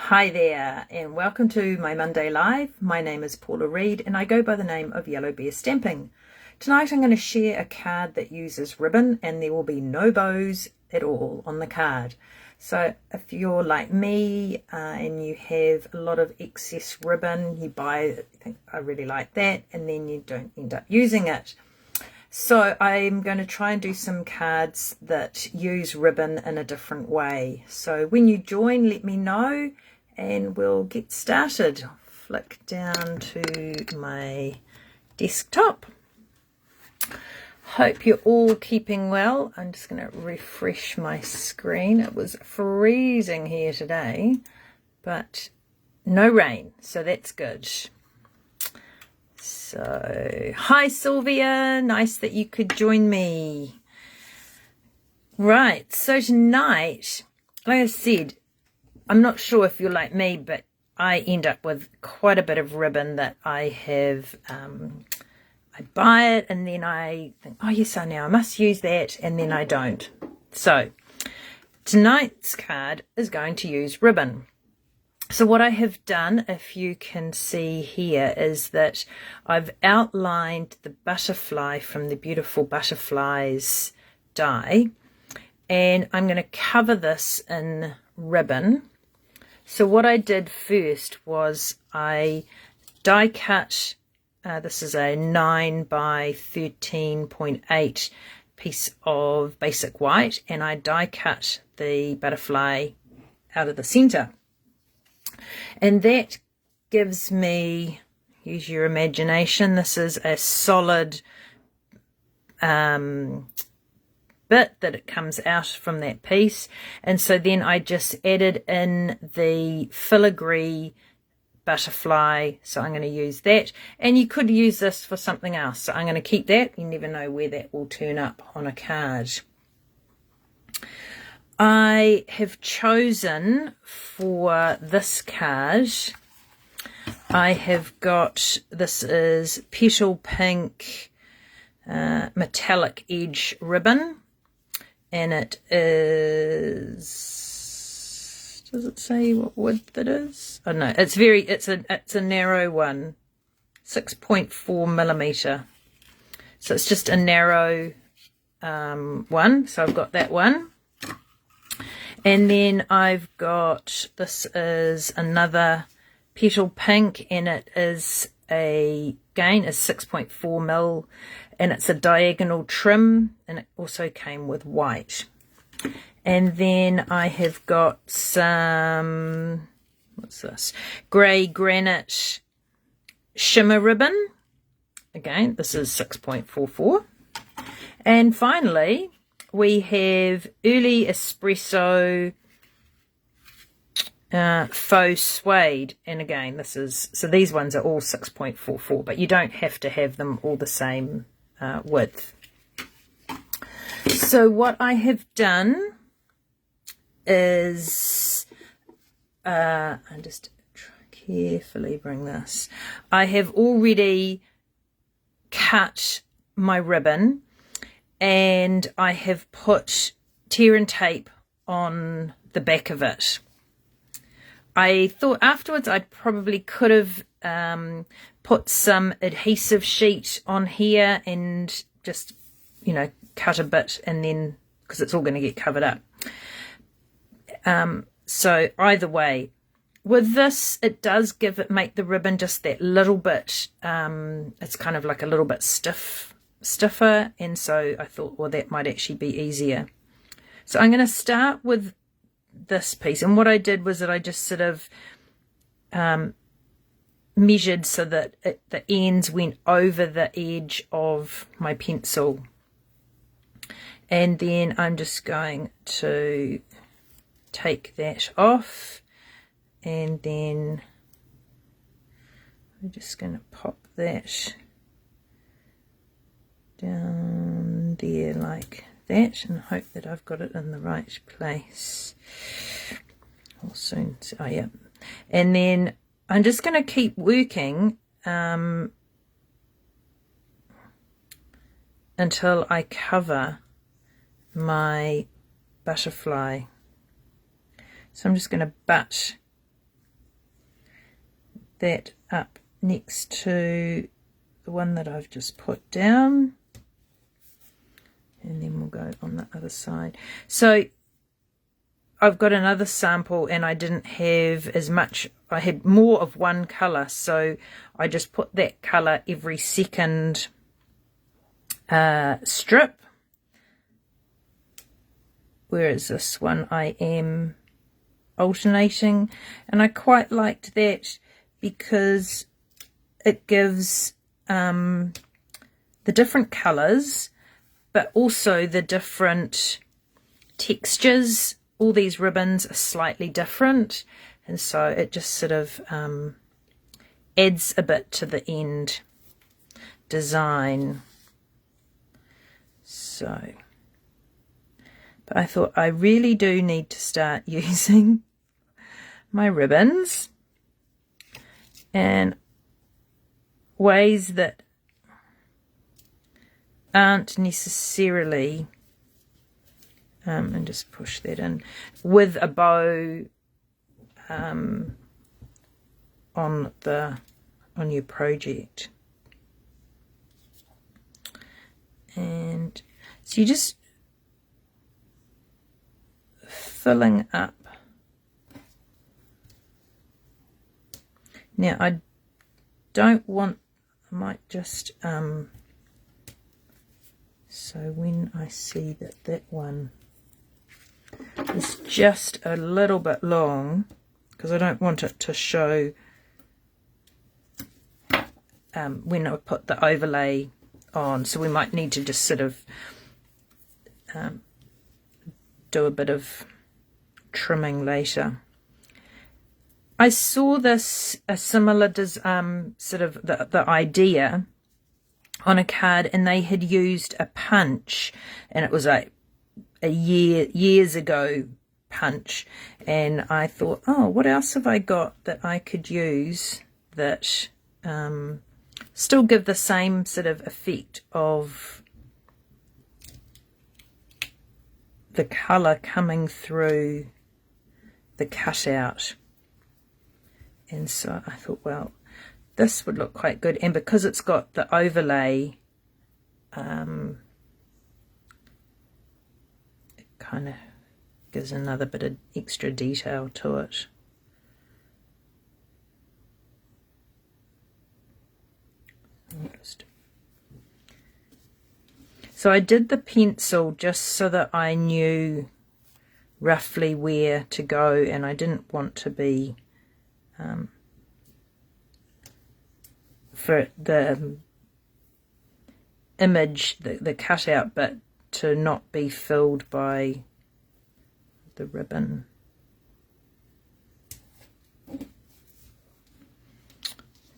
Hi there, and welcome to my Monday Live. My name is Paula Reed, and I go by the name of Yellow Bear Stamping. Tonight I'm going to share a card that uses ribbon, and there will be no bows at all on the card. So if you're like me and you have a lot of excess ribbon, you buy, think I really like that, and then you don't end up using it. So I'm going to try and do some cards that use ribbon in a different way. So when you join, let me know and we'll get started. Flick down to my desktop. Hope you're all keeping well. I'm just going to refresh my screen. It was freezing here today, but no rain, so that's good. So, hi Sylvia, nice that you could join me. Right, so tonight, like I said, I'm not sure if you're like me, but I end up with quite a bit of ribbon that I have, I buy it and then I think, oh yes, I must use that, and then I don't. So, tonight's card is going to use ribbon. So what I have done, if you can see here, is that I've outlined the butterfly from the Beautiful Butterflies die, and I'm going to cover this in ribbon. So what I did first was I die cut, this is a 9 by 13.8 piece of basic white, and I die cut the butterfly out of the center. And that gives me, use your imagination, this is a solid bit that it comes out from that piece. And so then I just added in the filigree butterfly, so I'm going to use that. And you could use this for something else, so I'm going to keep that. You never know where that will turn up on a card. I have chosen for this card, I have got, this is Petal Pink Metallic Edge Ribbon, and it is, does it say what width it is? Oh no, it's a narrow one, 6.4 millimeter. So it's just a narrow one, so I've got that one. And then I've got, this is another Petal Pink, and it is again is 6.4 mil, and it's a diagonal trim, and it also came with white. And then I have got some, what's this, grey granite shimmer ribbon. Again, this is 6.44. And finally, we have Early Espresso Faux Suede, and again this is, so these ones are all 6.44, but you don't have to have them all the same width. So what I have done is, I just try carefully bring this, I have already cut my ribbon, and I have put tear and tape on the back of it. I thought afterwards I probably could have put some adhesive sheet on here and just, you know, cut a bit, and then, because it's all going to get covered up. So either way, with this, it does make the ribbon just that little bit, it's kind of like a little bit stiffer, and so I thought, well, that might actually be easier. So I'm going to start with this piece, and what I did was that I just sort of measured so that the ends went over the edge of my pencil, and then I'm just going to take that off, and then I'm just going to pop that down there like that, and hope that I've got it in the right place. I'll soon, oh yeah. And then I'm just going to keep working until I cover my butterfly. So I'm just going to butt that up next to the one that I've just put down, and then we'll go on the other side. So I've got another sample and I didn't have as much, I had more of one colour, so I just put that colour every second strip, whereas this one I am alternating, and I quite liked that because it gives the different colours but also the different textures. All these ribbons are slightly different, and so it just sort of adds a bit to the end design. So, but I thought I really do need to start using my ribbons and ways that aren't necessarily, and just push that in with a bow on your project. And so you're just filling up. Now I don't want, I might just so when I see that that one is just a little bit long, because I don't want it to show when I put the overlay on, so we might need to just sort of do a bit of trimming later. I saw this, a similar sort of the idea on a card, and they had used a punch, and it was like years ago punch, and I thought, oh, what else have I got that I could use that still give the same sort of effect of the colour coming through the cutout. And so I thought, well, this would look quite good, and because it's got the overlay, it kind of gives another bit of extra detail to it. So I did the pencil just so that I knew roughly where to go, and I didn't want to be for the image, the cutout, but to not be filled by the ribbon.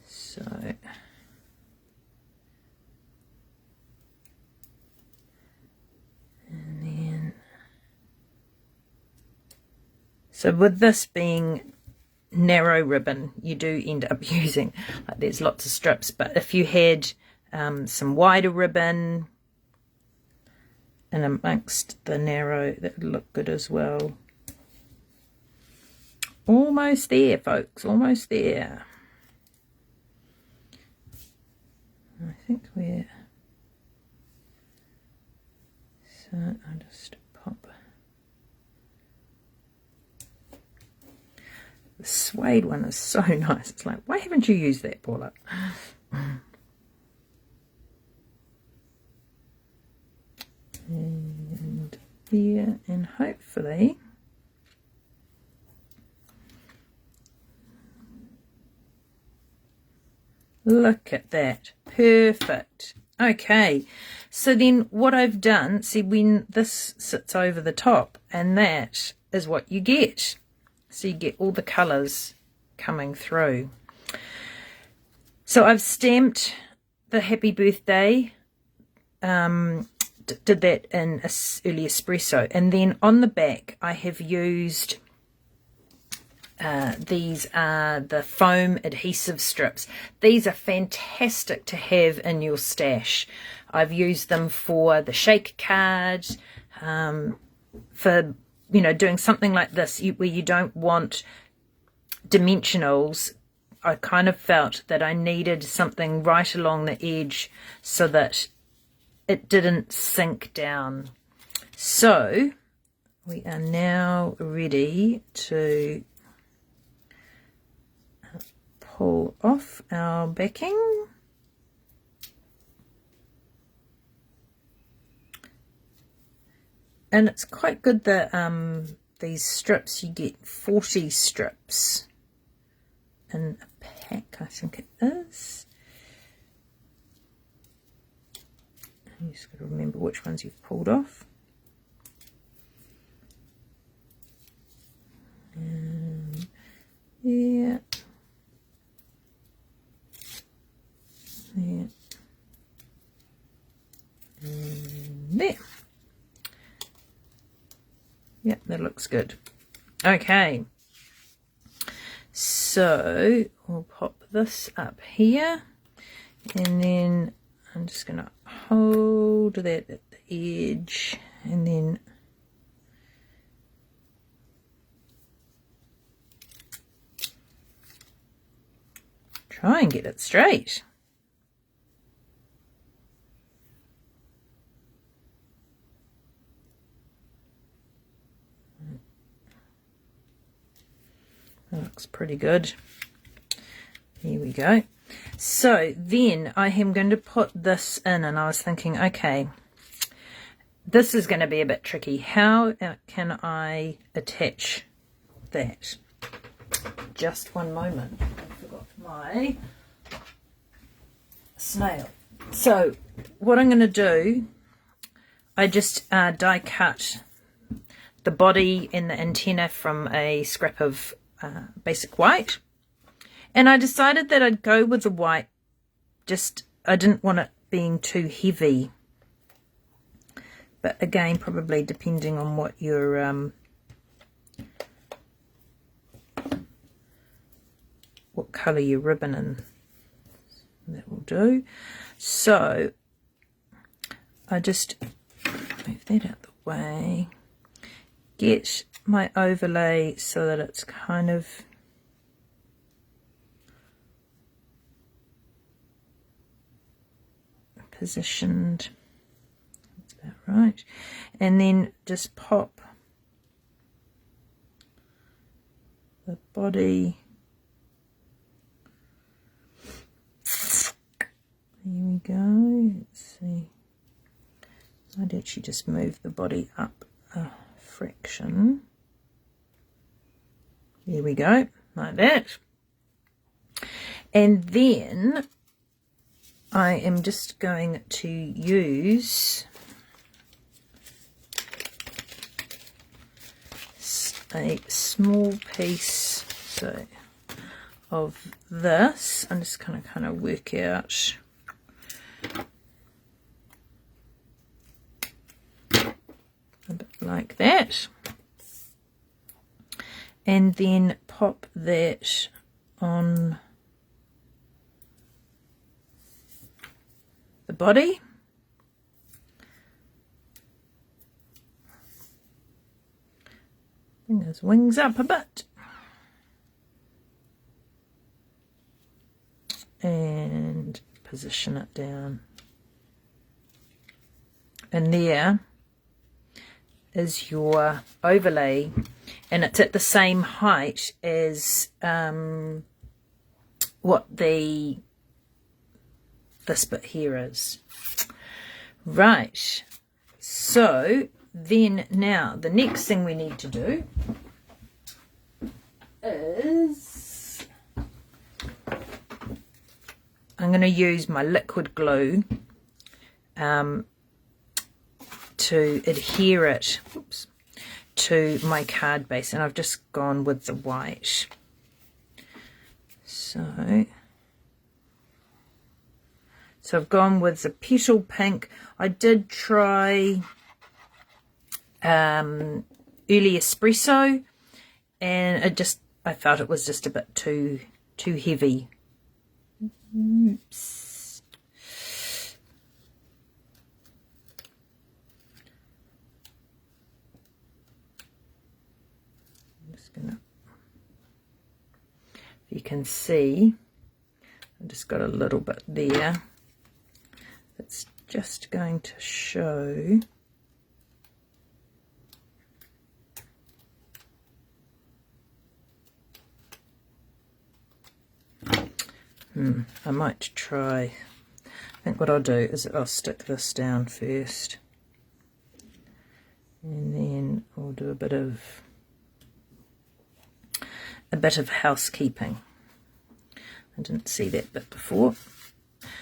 So so with this being narrow ribbon, you do end up using, like, there's lots of strips, but if you had some wider ribbon and amongst the narrow, that would look good as well. Almost there, folks, almost there. I think we're, so I'll just pop. The suede one is so nice. It's like, why haven't you used that, Paula? And there, and hopefully look at that. Perfect. Okay, so then what I've done, see, when this sits over the top, and that is what you get. So you get all the colours coming through. So I've stamped the happy birthday, did that in early espresso, and then on the back I have used these are the foam adhesive strips. These are fantastic to have in your stash. I've used them for the shake card, for, you know, doing something like this where you don't want dimensionals. I kind of felt that I needed something right along the edge so that it didn't sink down. So we are now ready to pull off our backing. And it's quite good that these strips, you get 40 strips in a pack, I think it is. You just got to remember which ones you've pulled off. Yeah. Yeah. And there. Yep, that looks good. Okay. So we'll pop this up here, and then I'm just going to hold that at the edge, and then try and get it straight. That looks pretty good. Here we go. So then I am going to put this in, and I was thinking, okay, this is going to be a bit tricky. How can I attach that? Just one moment. I forgot my snail. So what I'm going to do, I just die cut the body and the antenna from a scrap of basic white. And I decided that I'd go with the white, I didn't want it being too heavy. But again, probably depending on what your, what colour your ribbon in, that will do. So, I just move that out the way, get my overlay so that it's kind of positioned. That's about right. And then just pop the body. Here we go. Let's see. I'd actually just move the body up a fraction. There we go, like that. And then I am just going to use a small piece of this. I'm just going to kind of work out a bit like that, and then pop that on the body. Bring those wings up a bit, and position it down, and there is your overlay, and it's at the same height as what this bit here is. Right, so then now the next thing we need to do is I'm going to use my liquid glue to adhere it to my card base, and I've just gone with the white. So I've gone with the petal pink. I did try early espresso, and I felt it was just a bit too heavy. Oops. you can see, I've just got a little bit there. It's just going to show. I might try. I think what I'll do is I'll stick this down first, and then I'll do a bit of housekeeping. I didn't see that bit before.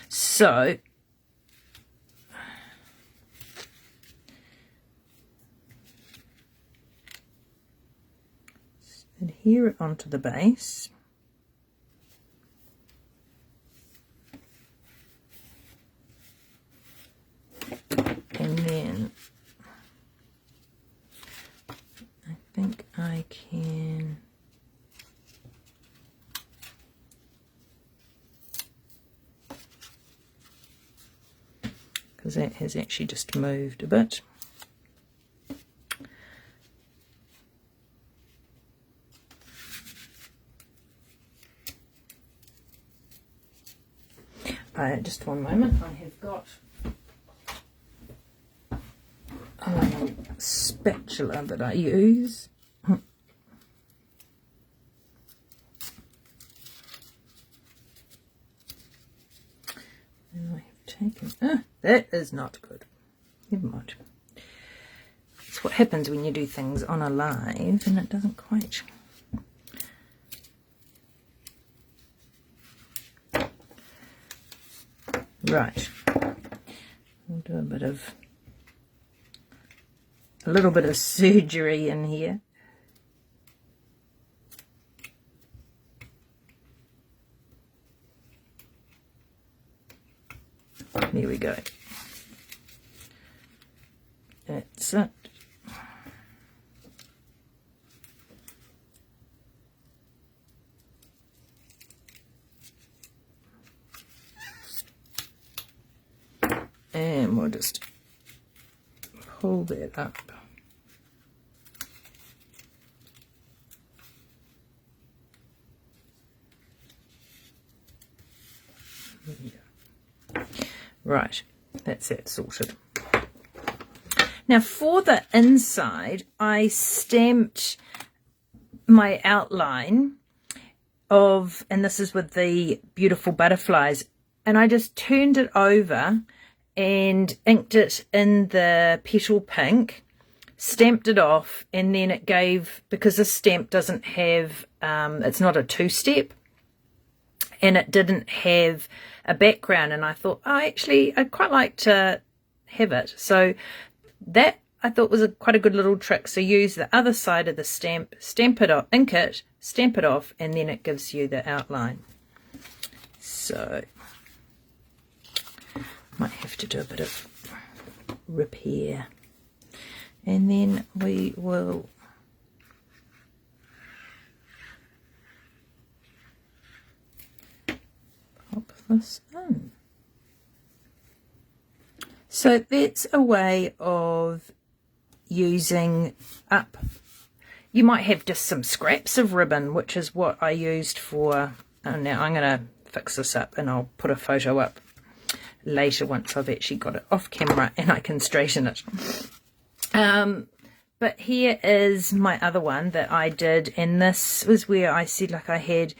So adhere it onto the base. And then I think I can because that has actually just moved a bit. Just one moment, I have got a spatula that I use. And I have taken, that is not good. Never mind. It's what happens when you do things on a live and it doesn't quite. Right, we'll do a little bit of surgery in here. There we go. That's it. And we'll just pull that up. Right, that's it sorted. Now for the inside, I stamped my outline of, and this is with the beautiful butterflies, and I just turned it over and inked it in the petal pink, stamped it off, and then it gave, because this stamp doesn't have, it's not a two-step, and it didn't have a background, and I thought, oh, actually, I'd quite like to have it. So that I thought was quite a good little trick. So use the other side of the stamp, stamp it off, ink it, stamp it off, and then it gives you the outline. So might have to do a bit of repair, and then we will pop this in. So that's a way of using up. You might have just some scraps of ribbon, which is what I used for, now I'm going to fix this up and I'll put a photo up later once I've actually got it off camera and I can straighten it. But here is my other one that I did, and this was where I said like I had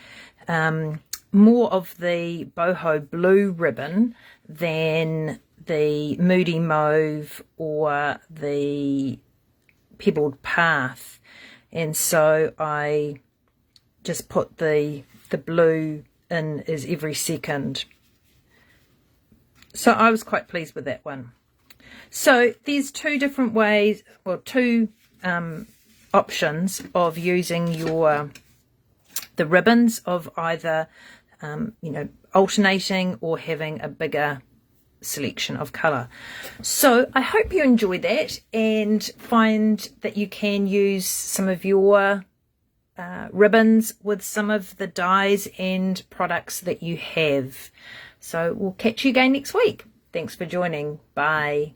more of the boho blue ribbon than the moody mauve or the pebbled path, and so I just put the blue in as every second. So I was quite pleased with that one. So there's two different ways, well, two options of using the ribbons, of either you know, alternating or having a bigger selection of colour. So I hope you enjoy that and find that you can use some of your ribbons with some of the dyes and products that you have. So we'll catch you again next week. Thanks for joining. Bye.